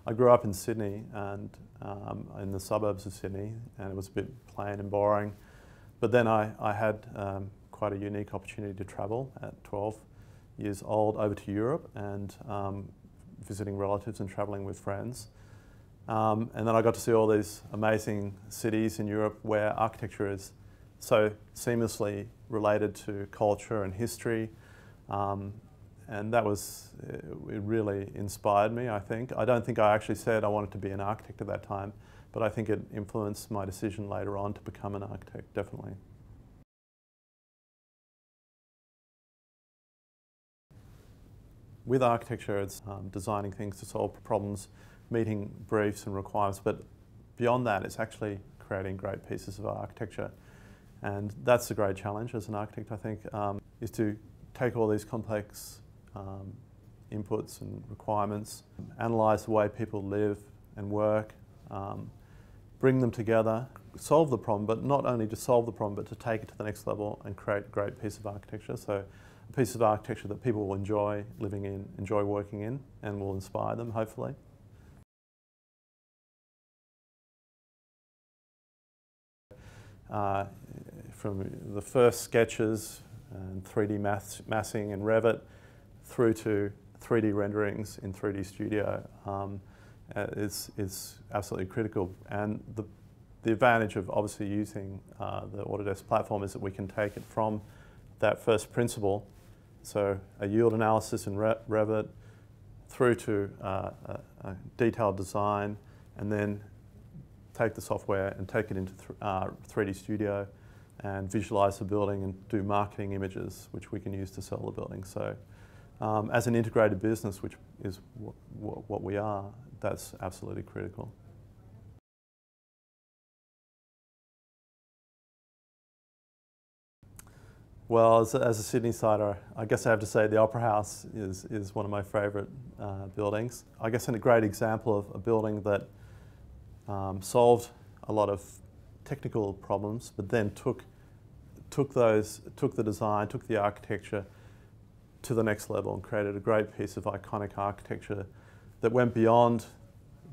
I grew up in Sydney and in the suburbs of Sydney, and it was a bit plain and boring. But then I had quite a unique opportunity to travel at 12 years old over to Europe and visiting relatives and travelling with friends. And then I got to see all these amazing cities in Europe where architecture is so seamlessly related to culture and history. And that was, it really inspired me, I think. I don't think I actually said I wanted to be an architect at that time, but I think it influenced my decision later on to become an architect, definitely. With architecture, it's designing things to solve problems, meeting briefs and requirements, but beyond that, it's actually creating great pieces of architecture. And that's the great challenge as an architect, I think, is to take all these complex inputs and requirements, analyse the way people live and work, bring them together, solve the problem, but not only to solve the problem, but to take it to the next level and create a great piece of architecture. So a piece of architecture that people will enjoy living in, enjoy working in, and will inspire them, hopefully. From the first sketches and 3D massing in Revit through to 3D renderings in 3D Studio is absolutely critical. And the advantage of obviously using the Autodesk platform is that we can take it from that first principle, so a yield analysis in Revit, through to a detailed design, and then take the software and take it into 3D Studio and visualize the building and do marketing images, which we can use to sell the building. So as an integrated business, which is what we are, that's absolutely critical. Well, as a Sydney-sider, I guess I have to say the Opera House is one of my favourite buildings. I guess a great example of a building that solved a lot of technical problems, but then took the design, took the architecture to the next level and created a great piece of iconic architecture that went beyond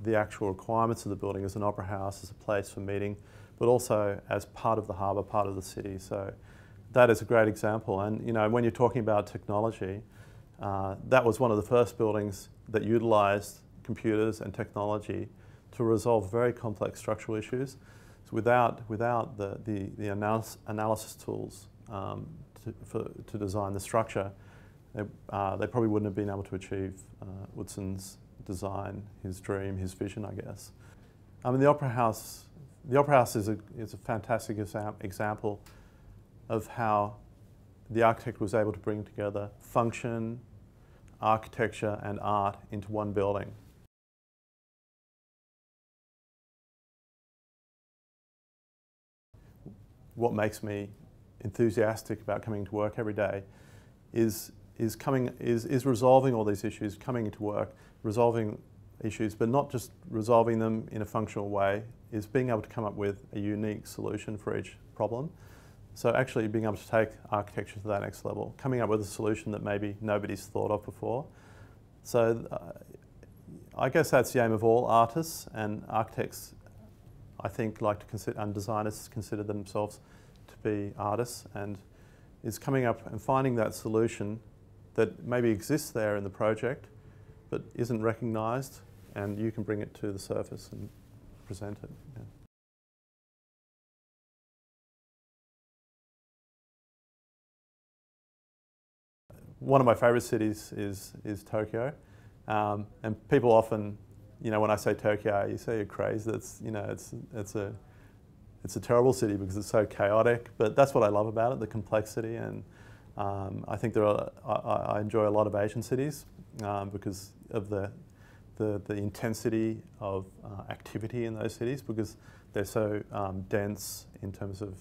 the actual requirements of the building as an opera house, as a place for meeting, but also as part of the harbour, part of the city. So that is a great example. And you know, when you're talking about technology, that was one of the first buildings that utilised computers and technology to resolve very complex structural issues. So without the analysis tools to design the structure, they probably wouldn't have been able to achieve Utsson's design, his dream, his vision, I guess. I mean, the Opera House is a fantastic example of how the architect was able to bring together function, architecture, and art into one building. What makes me enthusiastic about coming to work every day is resolving all these issues, coming into work, resolving issues, but not just resolving them in a functional way, is being able to come up with a unique solution for each problem. So actually being able to take architecture to that next level, coming up with a solution that maybe nobody's thought of before. So I guess that's the aim of all artists and architects. I think like to consider, and designers consider themselves to be artists, and is coming up and finding that solution that maybe exists there in the project but isn't recognised, and you can bring it to the surface and present it. Yeah. One of my favourite cities is Tokyo, and people often, you know, when I say Tokyo, you say you're crazy. That's, you know, it's a terrible city because it's so chaotic. But that's what I love about it, the complexity. And I think I enjoy a lot of Asian cities because of the intensity of activity in those cities, because they're so dense in terms of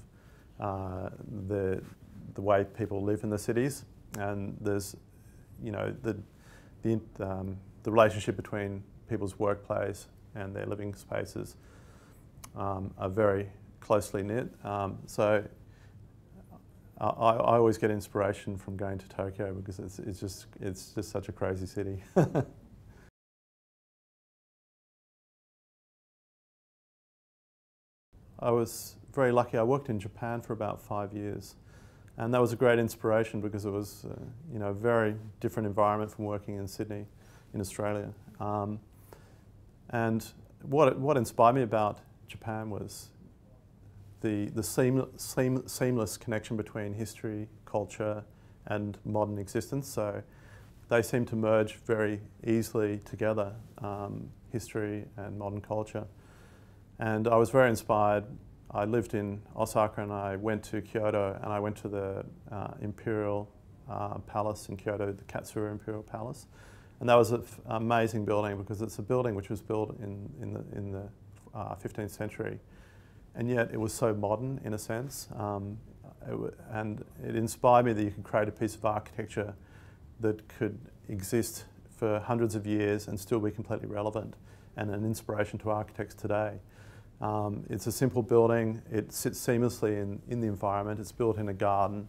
the way people live in the cities. And there's, you know, the relationship between people's workplace and their living spaces are very closely knit. So I always get inspiration from going to Tokyo because it's just such a crazy city. I was very lucky. I worked in Japan for about 5 years, and that was a great inspiration because it was you know, a very different environment from working in Sydney in Australia. And what inspired me about Japan was the seamless connection between history, culture, and modern existence. So they seem to merge very easily together, history and modern culture. And I was very inspired. I lived in Osaka and I went to Kyoto and I went to the Imperial Palace in Kyoto, the Katsura Imperial Palace. And that was an amazing building because it's a building which was built in the 15th century. And yet it was so modern in a sense. And it inspired me that you could create a piece of architecture that could exist for hundreds of years and still be completely relevant and an inspiration to architects today. It's a simple building. It sits seamlessly in the environment. It's built in a garden.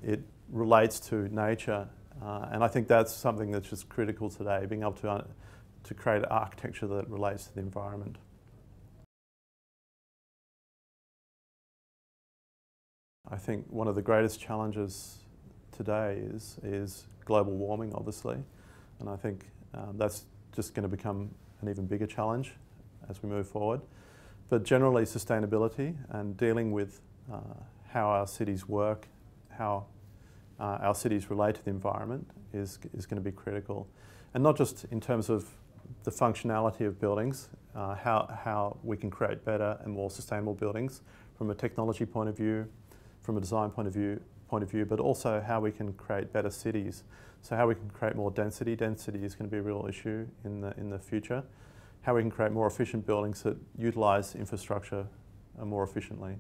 It relates to nature. And I think that's something that's just critical today, being able to create architecture that relates to the environment. I think one of the greatest challenges today is global warming, obviously. And I think that's just going to become an even bigger challenge as we move forward. But generally, sustainability and dealing with how our cities work, how our cities relate to the environment is going to be critical. And not just in terms of the functionality of buildings, how we can create better and more sustainable buildings from a technology point of view, from a design point of view, but also how we can create better cities. So how we can create more density. Density is going to be a real issue in the future. How we can create more efficient buildings that utilise infrastructure more efficiently.